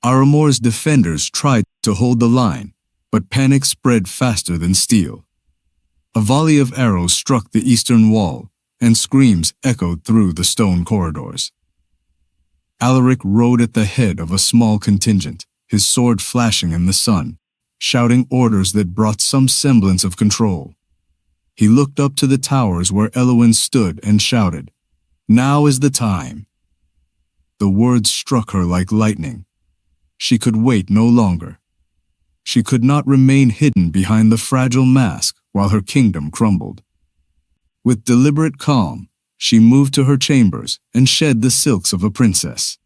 Aramore's defenders tried to hold the line, but panic spread faster than steel. A volley of arrows struck the eastern wall, and screams echoed through the stone corridors. Alaric rode at the head of a small contingent, his sword flashing in the sun, shouting orders that brought some semblance of control. He looked up to the towers where Elowen stood and shouted, "Now is the time." The words struck her like lightning. She could wait no longer. She could not remain hidden behind the fragile mask while her kingdom crumbled. With deliberate calm, she moved to her chambers and shed the silks of a princess.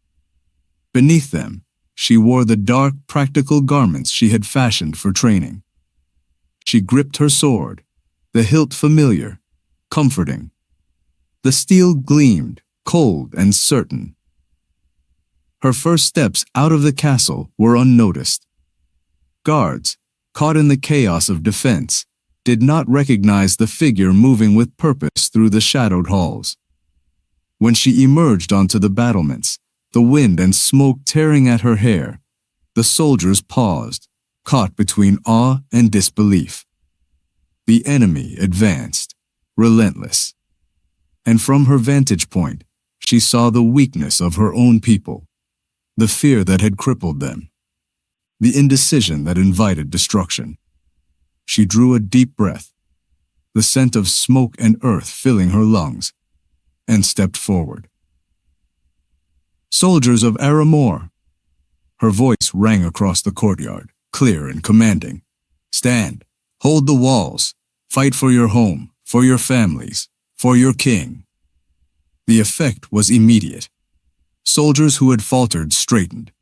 Beneath them, she wore the dark, practical garments she had fashioned for training. She gripped her sword, the hilt familiar, comforting. The steel gleamed, cold and certain. Her first steps out of the castle were unnoticed. Guards, caught in the chaos of defense, did not recognize the figure moving with purpose through the shadowed halls. When she emerged onto the battlements, the wind and smoke tearing at her hair, the soldiers paused, caught between awe and disbelief. The enemy advanced, relentless. And from her vantage point, she saw the weakness of her own people, the fear that had crippled them, the indecision that invited destruction. She drew a deep breath, the scent of smoke and earth filling her lungs, and stepped forward. "Soldiers of Aramore!" Her voice rang across the courtyard, clear and commanding. "Stand, hold the walls, fight for your home, for your families, for your king." The effect was immediate. Soldiers who had faltered straightened.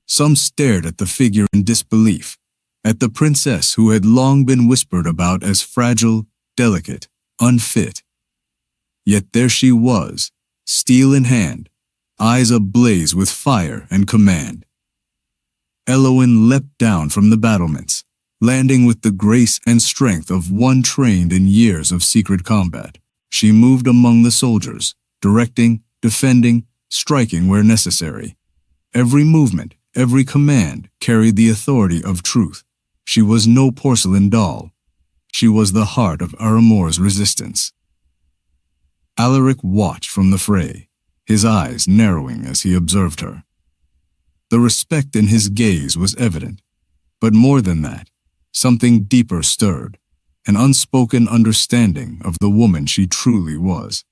Some stared at the figure in disbelief, at the princess who had long been whispered about as fragile, delicate, unfit. Yet there she was, steel in hand, eyes ablaze with fire and command. Elowen leapt down from the battlements, landing with the grace and strength of one trained in years of secret combat. She moved among the soldiers, directing, defending, striking where necessary. Every movement, every command carried the authority of truth. She was no porcelain doll. She was the heart of Aramore's resistance. Alaric watched from the fray, his eyes narrowing as he observed her. The respect in his gaze was evident, but more than that, something deeper stirred, an unspoken understanding of the woman she truly was.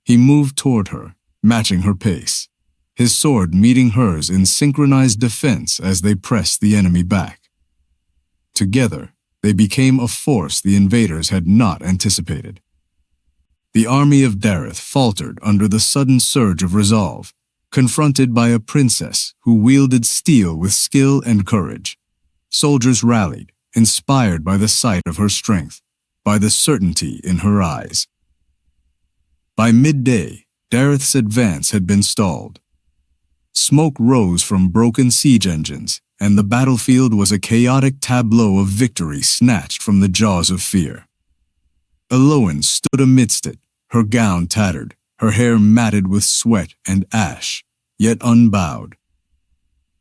He moved toward her, matching her pace, his sword meeting hers in synchronized defense as they pressed the enemy back. Together, they became a force the invaders had not anticipated. The army of Dareth faltered under the sudden surge of resolve, confronted by a princess who wielded steel with skill and courage. Soldiers rallied, inspired by the sight of her strength, by the certainty in her eyes. By midday, Dareth's advance had been stalled. Smoke rose from broken siege engines, and the battlefield was a chaotic tableau of victory snatched from the jaws of fear. Elowen stood amidst it, her gown tattered, her hair matted with sweat and ash, yet unbowed.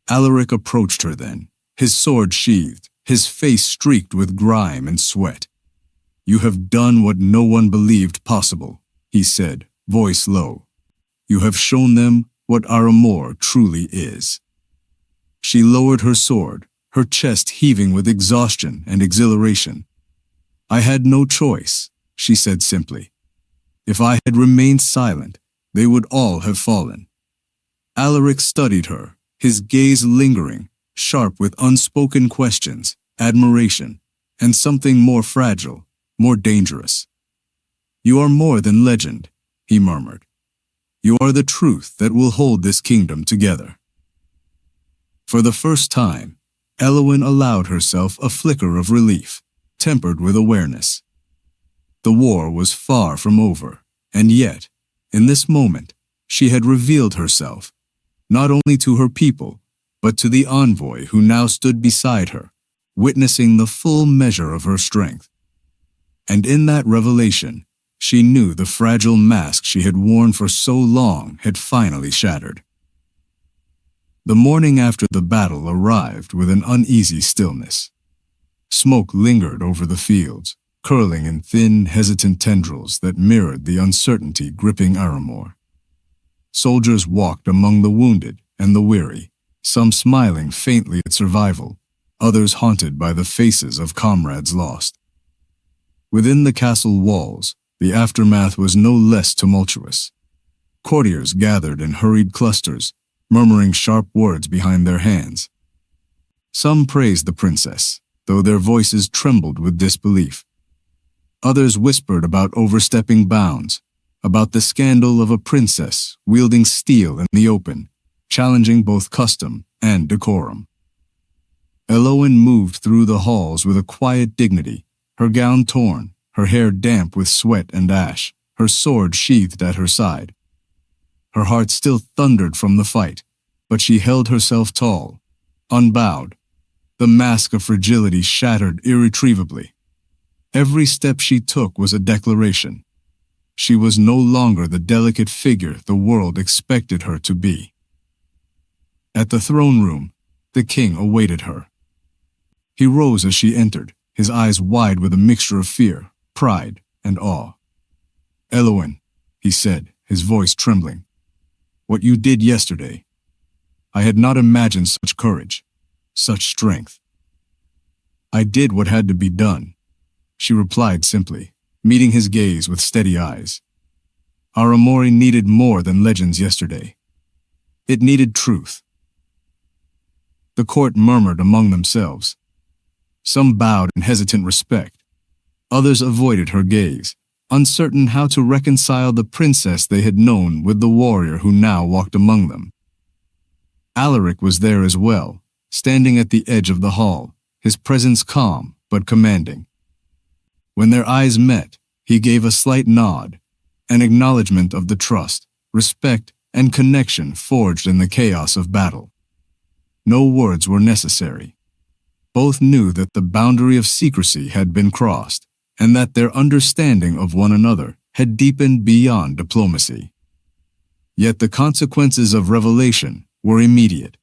Alaric approached her then, his sword sheathed, his face streaked with grime and sweat. "You have done what no one believed possible," he said, voice low. "You have shown them what Aramore truly is." She lowered her sword, her chest heaving with exhaustion and exhilaration. "I had no choice," she said simply. "If I had remained silent, they would all have fallen." Alaric studied her, his gaze lingering, sharp with unspoken questions, admiration, and something more fragile, more dangerous. "You are more than legend," he murmured. "You are the truth that will hold this kingdom together." For the first time, Elowen allowed herself a flicker of relief, tempered with awareness. The war was far from over, and yet, in this moment, she had revealed herself, not only to her people, but to the envoy who now stood beside her, witnessing the full measure of her strength. And in that revelation, she knew the fragile mask she had worn for so long had finally shattered. The morning after the battle arrived with an uneasy stillness. Smoke lingered over the fields, curling in thin, hesitant tendrils that mirrored the uncertainty gripping Aramore. Soldiers walked among the wounded and the weary, some smiling faintly at survival, others haunted by the faces of comrades lost. Within the castle walls, the aftermath was no less tumultuous. Courtiers gathered in hurried clusters, murmuring sharp words behind their hands. Some praised the princess, though their voices trembled with disbelief. Others whispered about overstepping bounds, about the scandal of a princess wielding steel in the open, challenging both custom and decorum. Elowen moved through the halls with a quiet dignity, her gown torn, her hair damp with sweat and ash, her sword sheathed at her side. Her heart still thundered from the fight, but she held herself tall, unbowed, the mask of fragility shattered irretrievably. Every step she took was a declaration. She was no longer the delicate figure the world expected her to be. At the throne room, the king awaited her. He rose as she entered, his eyes wide with a mixture of fear, pride, and awe. "Elowen," he said, his voice trembling, "what you did yesterday, I had not imagined such courage, such strength." "I did what had to be done," she replied simply, meeting his gaze with steady eyes. "Aramore needed more than legends yesterday. It needed truth." The court murmured among themselves. Some bowed in hesitant respect. Others avoided her gaze, uncertain how to reconcile the princess they had known with the warrior who now walked among them. Alaric was there as well, standing at the edge of the hall, his presence calm but commanding. When their eyes met, he gave a slight nod, an acknowledgement of the trust, respect, and connection forged in the chaos of battle. No words were necessary. Both knew that the boundary of secrecy had been crossed, and that their understanding of one another had deepened beyond diplomacy. Yet the consequences of revelation were immediate.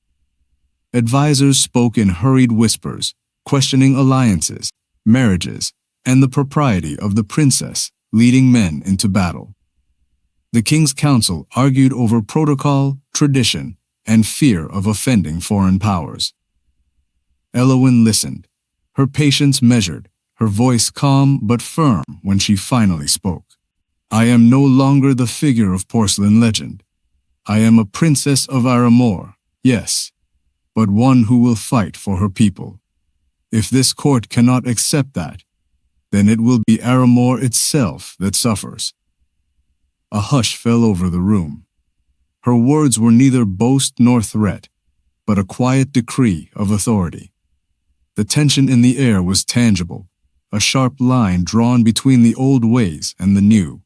Advisors spoke in hurried whispers, questioning alliances, marriages, and the propriety of the princess leading men into battle. The king's council argued over protocol, tradition, and fear of offending foreign powers. Elowen listened, her patience measured, her voice calm but firm when she finally spoke. "I am no longer the figure of porcelain legend. I am a princess of Aramore, yes, but one who will fight for her people. If this court cannot accept that, then it will be Aramore itself that suffers." A hush fell over the room. Her words were neither boast nor threat, but a quiet decree of authority. The tension in the air was tangible, a sharp line drawn between the old ways and the new.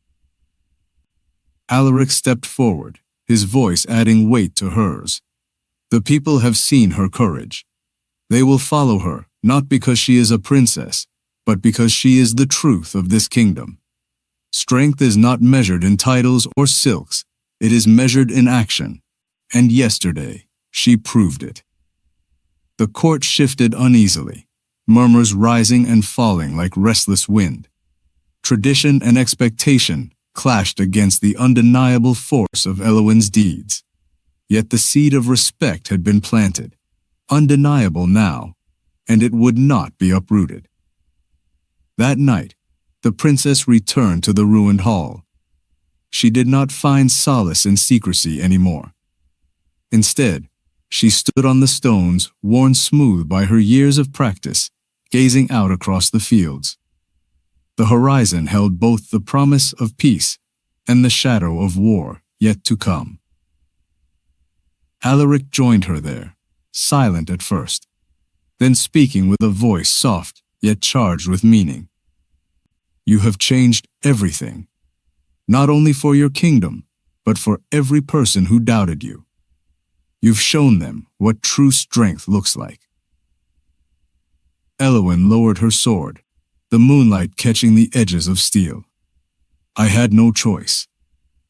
Alaric stepped forward, his voice adding weight to hers. "The people have seen her courage. They will follow her, not because she is a princess, but because she is the truth of this kingdom. Strength is not measured in titles or silks, it is measured in action, and yesterday she proved it." The court shifted uneasily, murmurs rising and falling like restless wind. Tradition and expectation clashed against the undeniable force of Elowen's deeds. Yet the seed of respect had been planted, undeniable now, and it would not be uprooted. That night, the princess returned to the ruined hall. She did not find solace in secrecy anymore. Instead, she stood on the stones worn smooth by her years of practice, gazing out across the fields. The horizon held both the promise of peace and the shadow of war yet to come. Alaric joined her there, silent at first, then speaking with a voice soft yet charged with meaning. You have changed everything, not only for your kingdom, but for every person who doubted you. You've shown them what true strength looks like. Elowen lowered her sword, the moonlight catching the edges of steel. I had no choice.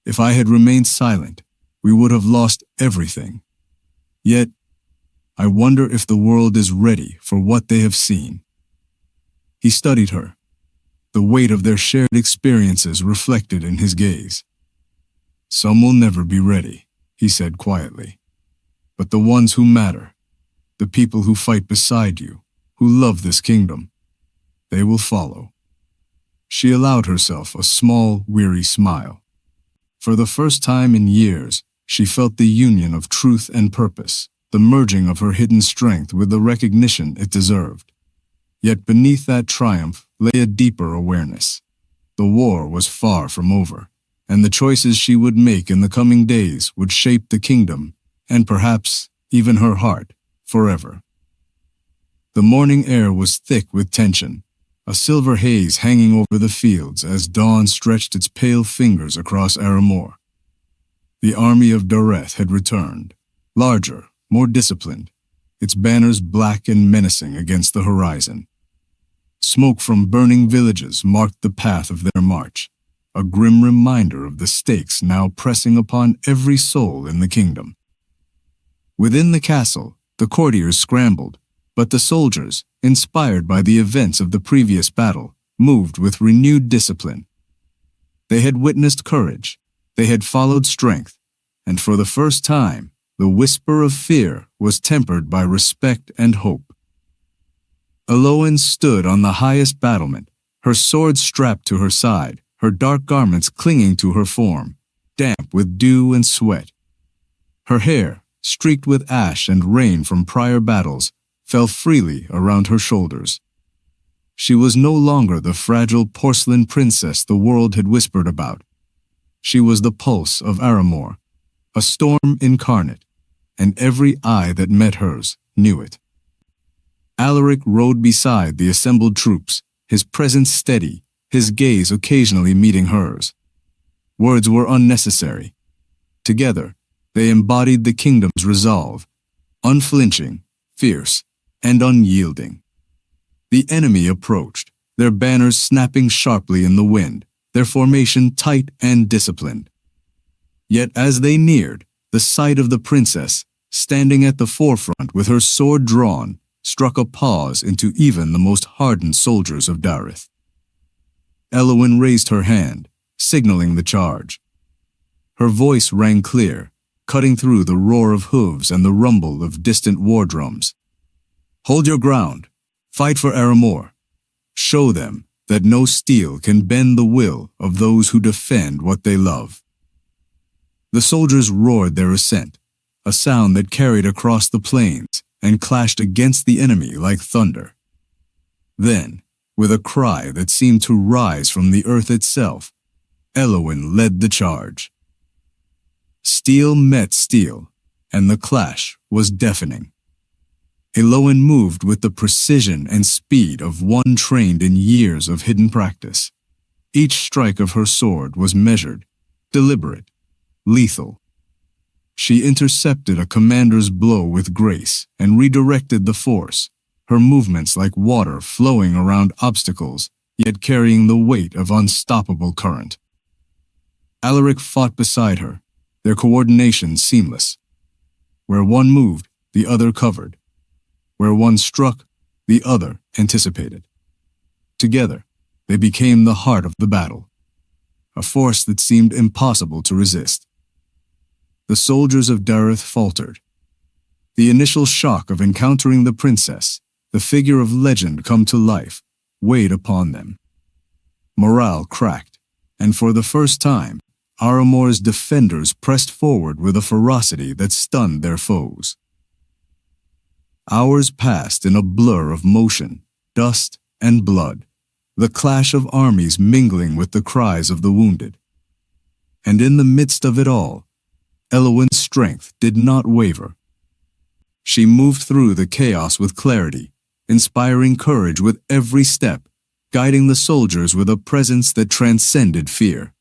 If I had remained silent, we would have lost everything. Yet, I wonder if the world is ready for what they have seen. He studied her, the weight of their shared experiences reflected in his gaze. Some will never be ready, he said quietly. But the ones who matter, the people who fight beside you, who love this kingdom, they will follow. She allowed herself a small, weary smile. For the first time in years, she felt the union of truth and purpose, the merging of her hidden strength with the recognition it deserved. Yet beneath that triumph lay a deeper awareness. The war was far from over, and the choices she would make in the coming days would shape the kingdom, and perhaps even her heart, forever. The morning air was thick with tension, a silver haze hanging over the fields as dawn stretched its pale fingers across Aramore. The army of Dareth had returned, larger, more disciplined, its banners black and menacing against the horizon. Smoke from burning villages marked the path of their march, a grim reminder of the stakes now pressing upon every soul in the kingdom. Within the castle, the courtiers scrambled, but the soldiers, inspired by the events of the previous battle, moved with renewed discipline. They had witnessed courage, they had followed strength, and for the first time, the whisper of fear was tempered by respect and hope. Elowen stood on the highest battlement, her sword strapped to her side, her dark garments clinging to her form, damp with dew and sweat. Her hair, streaked with ash and rain from prior battles, fell freely around her shoulders. She was no longer the fragile porcelain princess the world had whispered about. She was the pulse of Aramore, a storm incarnate, and every eye that met hers knew it. Alaric rode beside the assembled troops, his presence steady, his gaze occasionally meeting hers. Words were unnecessary. Together, they embodied the kingdom's resolve, unflinching, fierce, and unyielding. The enemy approached, their banners snapping sharply in the wind, their formation tight and disciplined. Yet as they neared, the sight of the princess, standing at the forefront with her sword drawn, struck a pause into even the most hardened soldiers of Dareth. Elowen raised her hand, signaling the charge. Her voice rang clear, cutting through the roar of hooves and the rumble of distant war drums. Hold your ground. Fight for Aramore. Show them that no steel can bend the will of those who defend what they love. The soldiers roared their assent, a sound that carried across the plains and clashed against the enemy like thunder. Then, with a cry that seemed to rise from the earth itself, Elowen led the charge. Steel met steel, and the clash was deafening. Elowen moved with the precision and speed of one trained in years of hidden practice. Each strike of her sword was measured, deliberate, lethal. She intercepted a commander's blow with grace and redirected the force, her movements like water flowing around obstacles, yet carrying the weight of unstoppable current. Alaric fought beside her, their coordination seamless. Where one moved, the other covered. Where one struck, the other anticipated. Together, they became the heart of the battle, a force that seemed impossible to resist. The soldiers of Dareth faltered. The initial shock of encountering the princess, the figure of legend come to life, weighed upon them. Morale cracked, and for the first time, Aramore's defenders pressed forward with a ferocity that stunned their foes. Hours passed in a blur of motion, dust, and blood, the clash of armies mingling with the cries of the wounded. And in the midst of it all, Elowen's strength did not waver. She moved through the chaos with clarity, inspiring courage with every step, guiding the soldiers with a presence that transcended fear.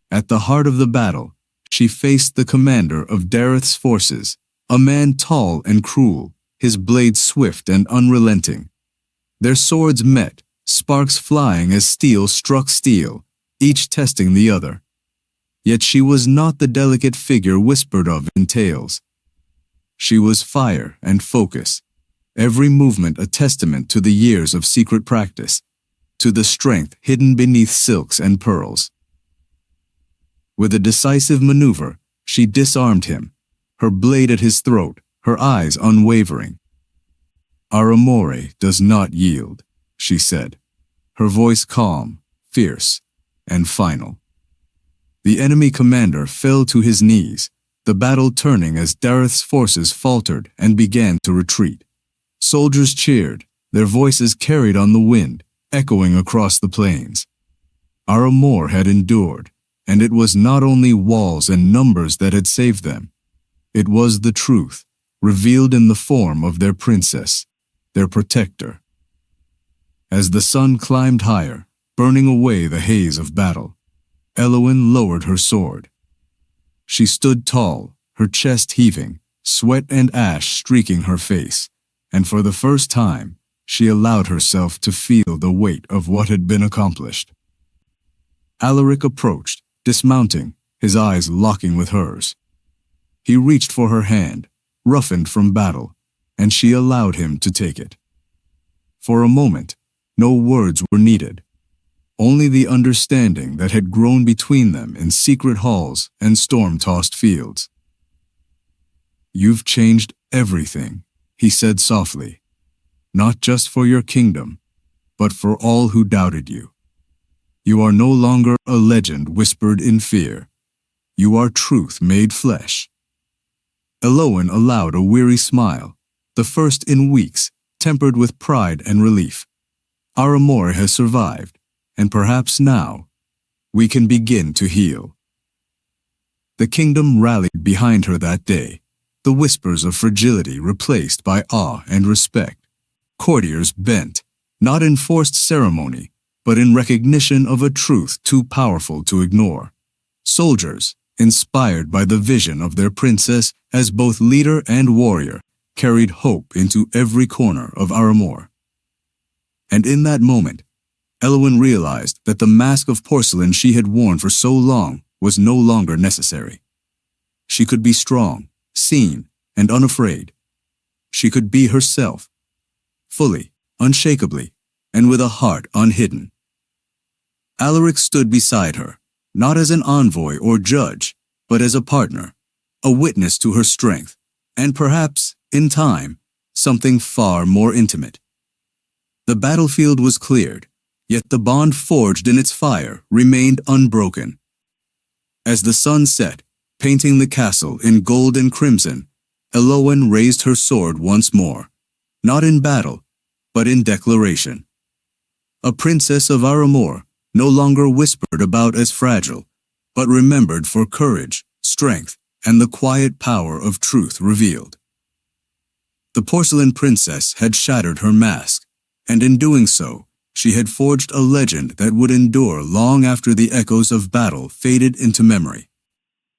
At the heart of the battle, she faced the commander of Dareth's forces, a man tall and cruel, his blade swift and unrelenting. Their swords met, sparks flying as steel struck steel, each testing the other. Yet she was not the delicate figure whispered of in tales. She was fire and focus, every movement a testament to the years of secret practice, to the strength hidden beneath silks and pearls. With a decisive maneuver, she disarmed him, her blade at his throat, her eyes unwavering. "Aramore does not yield," she said, her voice calm, fierce, and final. The enemy commander fell to his knees, the battle turning as Dareth's forces faltered and began to retreat. Soldiers cheered, their voices carried on the wind, echoing across the plains. Aramore had endured, and it was not only walls and numbers that had saved them. It was the truth, revealed in the form of their princess, their protector. As the sun climbed higher, burning away the haze of battle, Elowen lowered her sword. She stood tall, her chest heaving, sweat and ash streaking her face, and for the first time, she allowed herself to feel the weight of what had been accomplished. Alaric approached, dismounting, his eyes locking with hers. He reached for her hand, roughened from battle, and she allowed him to take it. For a moment, no words were needed, only the understanding that had grown between them in secret halls and storm-tossed fields. "You've changed everything," he said softly, "not just for your kingdom, but for all who doubted you. You are no longer a legend whispered in fear. You are truth made flesh." Elowen allowed a weary smile, the first in weeks, tempered with pride and relief. Aramore has survived, and perhaps now, we can begin to heal. The kingdom rallied behind her that day, the whispers of fragility replaced by awe and respect. Courtiers bent, not in forced ceremony, but in recognition of a truth too powerful to ignore. Soldiers, inspired by the vision of their princess as both leader and warrior, carried hope into every corner of Aramore. And in that moment, Elowen realized that the mask of porcelain she had worn for so long was no longer necessary. She could be strong, seen, and unafraid. She could be herself, fully, unshakably, and with a heart unhidden. Alaric stood beside her, not as an envoy or judge, but as a partner, a witness to her strength, and perhaps, in time, something far more intimate. The battlefield was cleared, yet the bond forged in its fire remained unbroken. As the sun set, painting the castle in gold and crimson, Elowen raised her sword once more, not in battle, but in declaration. A princess of Aramore, no longer whispered about as fragile, but remembered for courage, strength, and the quiet power of truth revealed. The Porcelain Princess had shattered her mask, and in doing so, she had forged a legend that would endure long after the echoes of battle faded into memory.